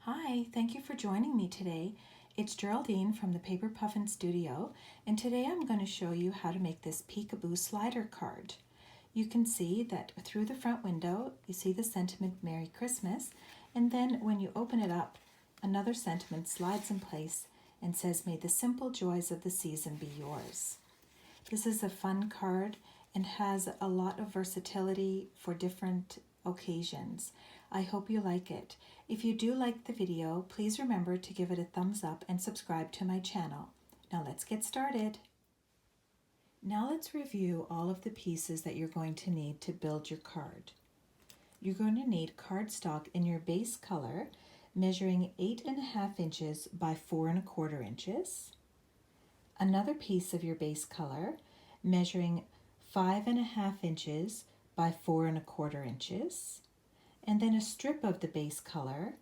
Hi, thank you for joining me today. It's Geraldine from the Paper Puffin Studio, and today I'm going to show you how to make this peekaboo slider card. You can see that through the front window, you see the sentiment Merry Christmas, and then when you open it up, another sentiment slides in place and says, May the simple joys of the season be yours. This is a fun card and has a lot of versatility for different occasions. I hope you like it. If you do like the video, please remember to give it a thumbs up and subscribe to my channel. Now let's get started. Now let's review all of the pieces that you're going to need to build your card. You're going to need cardstock in your base color, measuring 8.5 inches by 4.25 inches. Another piece of your base color, measuring 5.5 inches by 4.25 inches. And then a strip of the base color,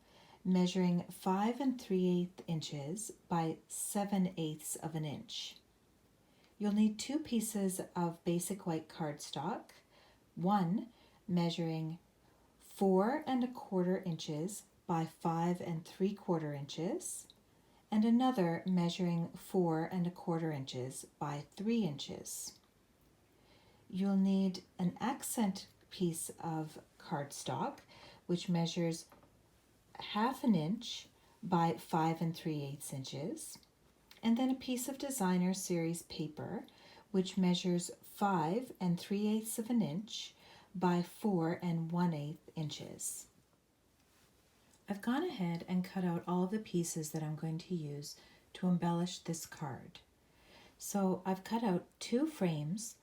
measuring 5 3/8 inches by 7/8 of an inch. You'll need 2 pieces of basic white cardstock, one measuring 4.25 inches by 5 3/4 inches, and another measuring 4.25 inches by 3 inches. You'll need an accent piece of cardstock which measures 1/2 inch by 5 3/8 inches, and then a piece of designer series paper which measures 5 3/8 of an inch by 4 1/8 inches. I've gone ahead and cut out all of the pieces that I'm going to use to embellish this card. So I've cut out 2 frames,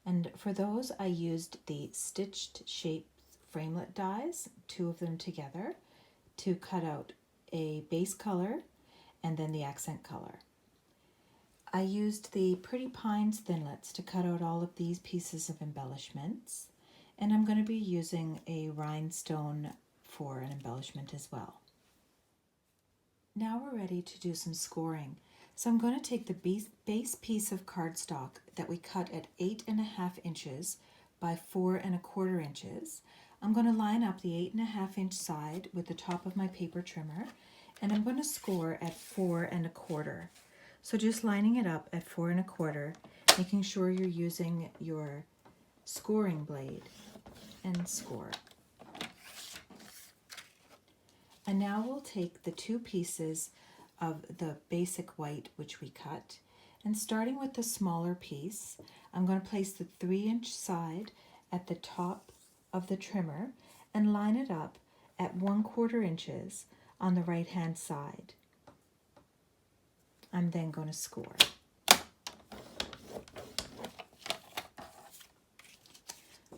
and for those I used the stitched shape framelit dies, 2 of them together, to cut out a base color and then the accent color. I used the Pretty Pines thinlits to cut out all of these pieces of embellishments, and I'm going to be using a rhinestone for an embellishment as well. Now we're ready to do some scoring. So I'm going to take the base piece of cardstock that we cut at 8.5 inches by 4.25 inches. I'm going to line up the 8.5 inch side with the top of my paper trimmer, and I'm going to score at 4.25. So just lining it up at 4.25, making sure you're using your scoring blade, and score. And now we'll take the 2 pieces of the basic white which we cut, and starting with the smaller piece, I'm going to place the 3-inch side at the top of the trimmer and line it up at 1/4 inches on the right hand side. I'm then going to score.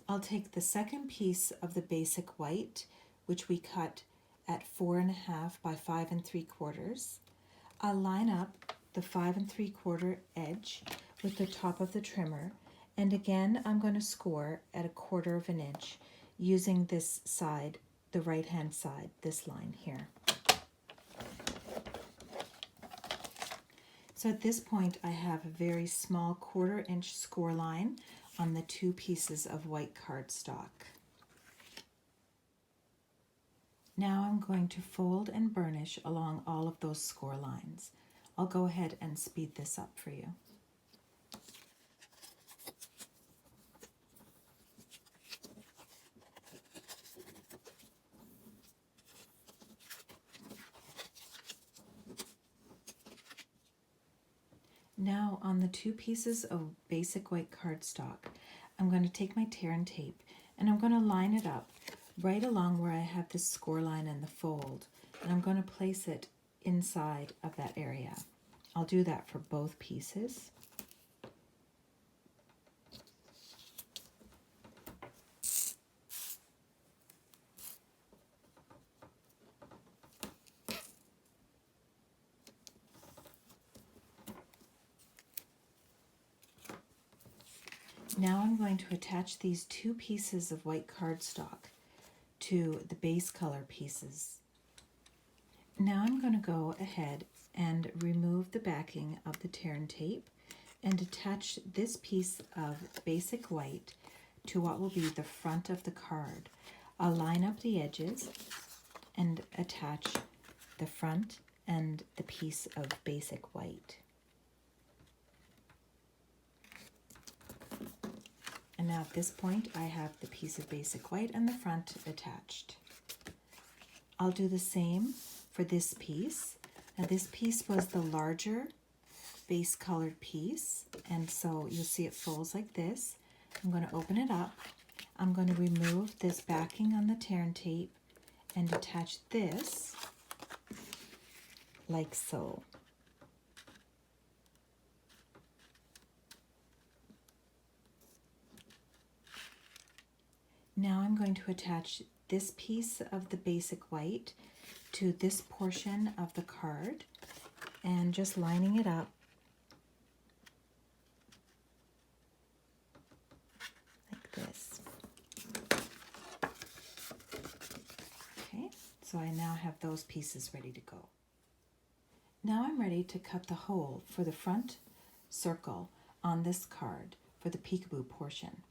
I'll take the second piece of the basic white which we cut at 4.5 by 5 3/4. I'll line up the 5 3/4 edge with the top of the trimmer, and again I'm going to score at 1/4 inch using this side, the right hand side, this line here. So at this point I have a very small 1/4 inch score line on the 2 pieces of white cardstock. Now I'm going to fold and burnish along all of those score lines. I'll go ahead and speed this up for you. Now on the 2 pieces of basic white cardstock, I'm going to take my tear and tape and I'm going to line it up right along where I have this score line and the fold, and I'm going to place it inside of that area. I'll do that for both pieces. Now I'm going to attach these 2 pieces of white cardstock to the base color pieces. Now I'm going to go ahead and remove the backing of the tear and tape and attach this piece of basic white to what will be the front of the card. I'll line up the edges and attach the front and the piece of basic white. And now at this point, I have the piece of basic white and the front attached. I'll do the same for this piece. Now this piece was the larger base colored piece, and so you'll see it folds like this. I'm going to open it up. I'm going to remove this backing on the tear and tape and attach this like so. Now I'm going to attach this piece of the basic white to this portion of the card and just lining it up like this. Okay, so I now have those pieces ready to go. Now I'm ready to cut the hole for the front circle on this card for the peekaboo portion.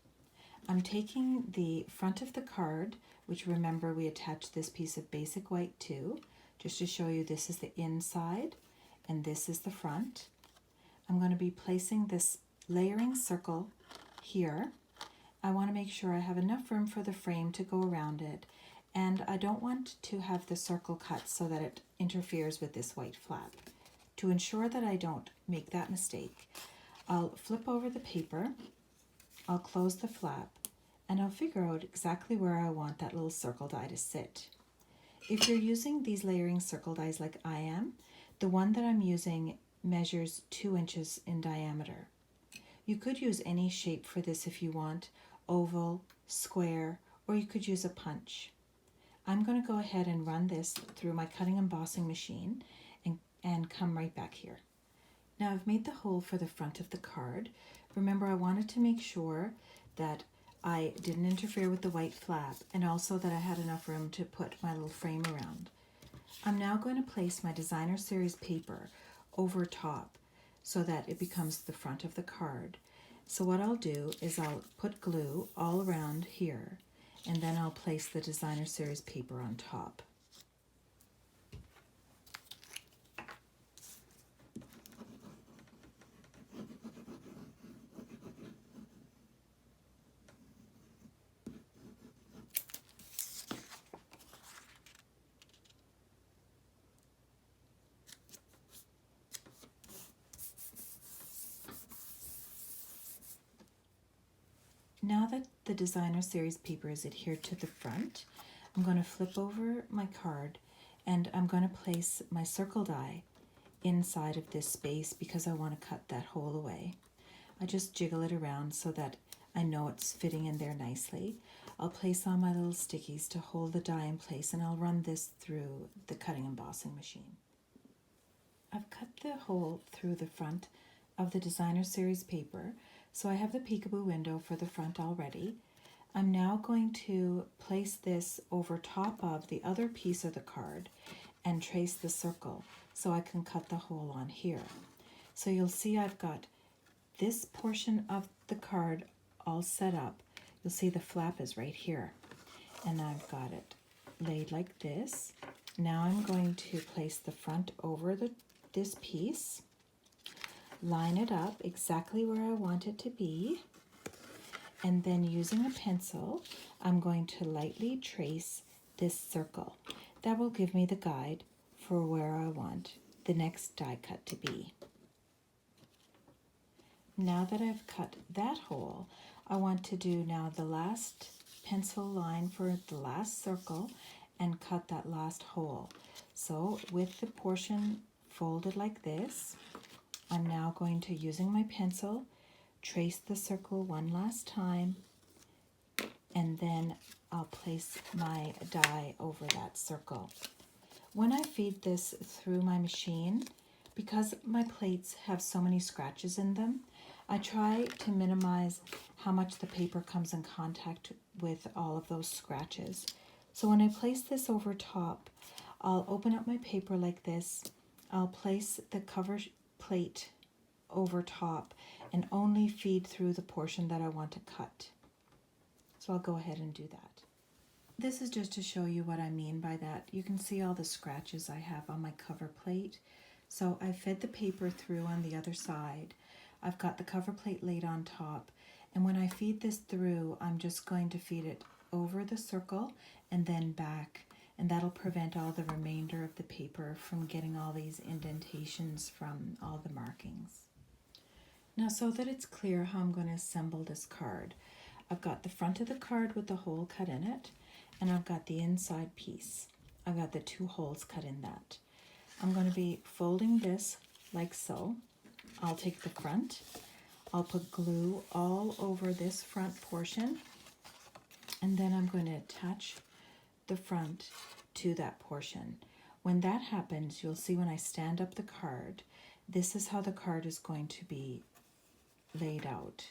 I'm taking the front of the card, which remember we attached this piece of basic white to, just to show you this is the inside and this is the front. I'm going to be placing this layering circle here. I want to make sure I have enough room for the frame to go around it, and I don't want to have the circle cut so that it interferes with this white flap. To ensure that I don't make that mistake, I'll flip over the paper, I'll close the flap, and I'll figure out exactly where I want that little circle die to sit. If you're using these layering circle dies like I am, the one that I'm using measures 2 inches in diameter. You could use any shape for this if you want, oval, square, or you could use a punch. I'm going to go ahead and run this through my cutting embossing machine and come right back here. Now I've made the hole for the front of the card. Remember, I wanted to make sure that I didn't interfere with the white flap and also that I had enough room to put my little frame around. I'm now going to place my designer series paper over top so that it becomes the front of the card. So what I'll do is I'll put glue all around here, and then I'll place the designer series paper on top. Now that the designer series paper is adhered to the front, I'm going to flip over my card and I'm going to place my circle die inside of this space because I want to cut that hole away. I just jiggle it around so that I know it's fitting in there nicely. I'll place on my little stickies to hold the die in place, and I'll run this through the cutting embossing machine. I've cut the hole through the front of the designer series paper, so I have the peekaboo window for the front already. I'm now going to place this over top of the other piece of the card and trace the circle so I can cut the hole on here. So you'll see I've got this portion of the card all set up. You'll see the flap is right here, and I've got it laid like this. Now I'm going to place the front over this piece, line it up exactly where I want it to be, and then using a pencil, I'm going to lightly trace this circle. That will give me the guide for where I want the next die cut to be. Now that I've cut that hole, I want to do now the last pencil line for the last circle and cut that last hole. So with the portion folded like this, I'm now going to, using my pencil, trace the circle one last time, and then I'll place my die over that circle. When I feed this through my machine, because my plates have so many scratches in them, I try to minimize how much the paper comes in contact with all of those scratches. So when I place this over top, I'll open up my paper like this. I'll place the cover plate over top and only feed through the portion that I want to cut. So I'll go ahead and do that. This is just to show you what I mean by that. You can see all the scratches I have on my cover plate. So I fed the paper through on the other side. I've got the cover plate laid on top. And when I feed this through, I'm just going to feed it over the circle and then back. And that'll prevent all the remainder of the paper from getting all these indentations from all the markings. Now, so that it's clear how I'm going to assemble this card, I've got the front of the card with the hole cut in it, and I've got the inside piece. I've got the 2 holes cut in that. I'm going to be folding this like so. I'll take the front, I'll put glue all over this front portion, and then I'm going to attach the front to that portion. When that happens, you'll see when I stand up the card, this is how the card is going to be laid out.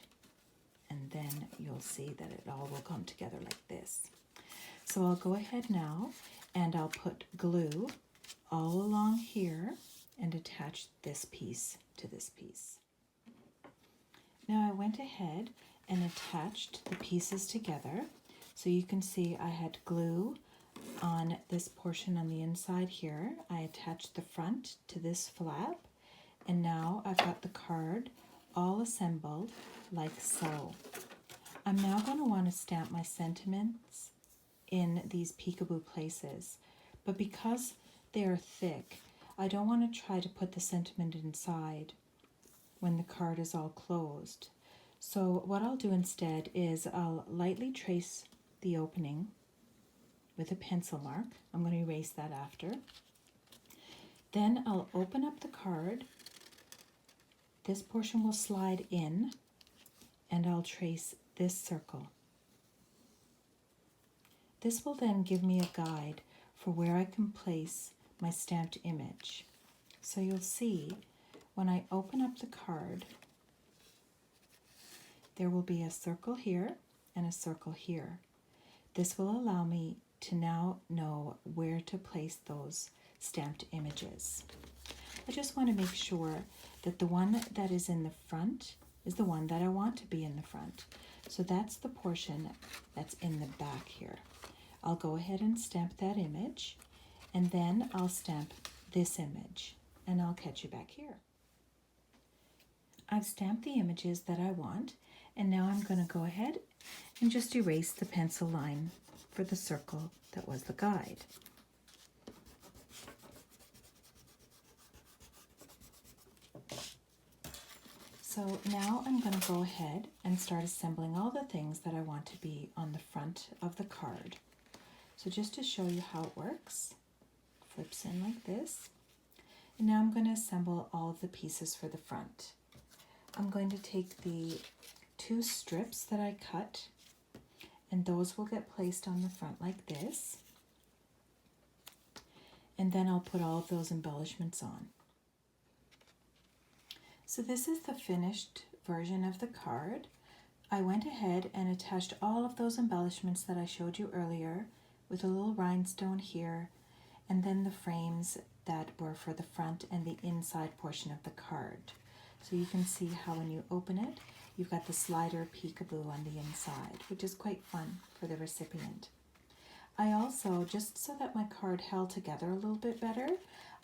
And then you'll see that it all will come together like this. So I'll go ahead now and I'll put glue all along here and attach this piece to this piece. Now I went ahead and attached the pieces together. So you can see I had glue on this portion on the inside here. I attached the front to this flap, and now I've got the card all assembled like so. I'm now going to want to stamp my sentiments in these peekaboo places, but because they are thick, I don't want to try to put the sentiment inside when the card is all closed. So what I'll do instead is I'll lightly trace the opening with a pencil mark. I'm going to erase that after. Then I'll open up the card. This portion will slide in, and I'll trace this circle. This will then give me a guide for where I can place my stamped image. So you'll see when I open up the card, there will be a circle here and a circle here. This will allow me to now know where to place those stamped images. I just want to make sure that the one that is in the front is the one that I want to be in the front. So that's the portion that's in the back here. I'll go ahead and stamp that image, and then I'll stamp this image, and I'll catch you back here. I've stamped the images that I want, and now I'm going to go ahead and just erase the pencil line for the circle that was the guide. So now I'm going to go ahead and start assembling all the things that I want to be on the front of the card. So just to show you how it works, flips in like this. And now I'm going to assemble all of the pieces for the front. I'm going to take the 2 strips that I cut, and those will get placed on the front like this. And then I'll put all of those embellishments on. So this is the finished version of the card. I went ahead and attached all of those embellishments that I showed you earlier with a little rhinestone here, and then the frames that were for the front and the inside portion of the card. So you can see how when you open it, you've got the slider peekaboo on the inside, which is quite fun for the recipient. I also, just so that my card held together a little bit better,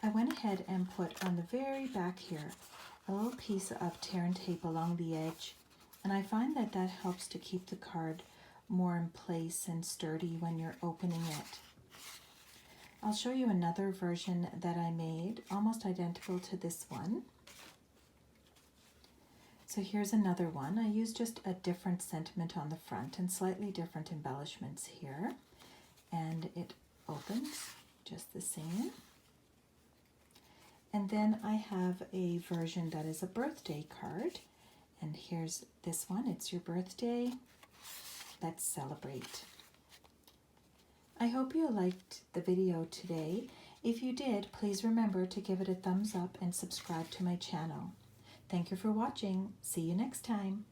I went ahead and put on the very back here a little piece of tear and tape along the edge, and I find that that helps to keep the card more in place and sturdy when you're opening it. I'll show you another version that I made, almost identical to this one. So here's another one. I used just a different sentiment on the front and slightly different embellishments here, and it opens just the same. And then I have a version that is a birthday card, and here's this one. It's your birthday. Let's celebrate. I hope you liked the video today. If you did, please remember to give it a thumbs up and subscribe to my channel. Thank you for watching. See you next time.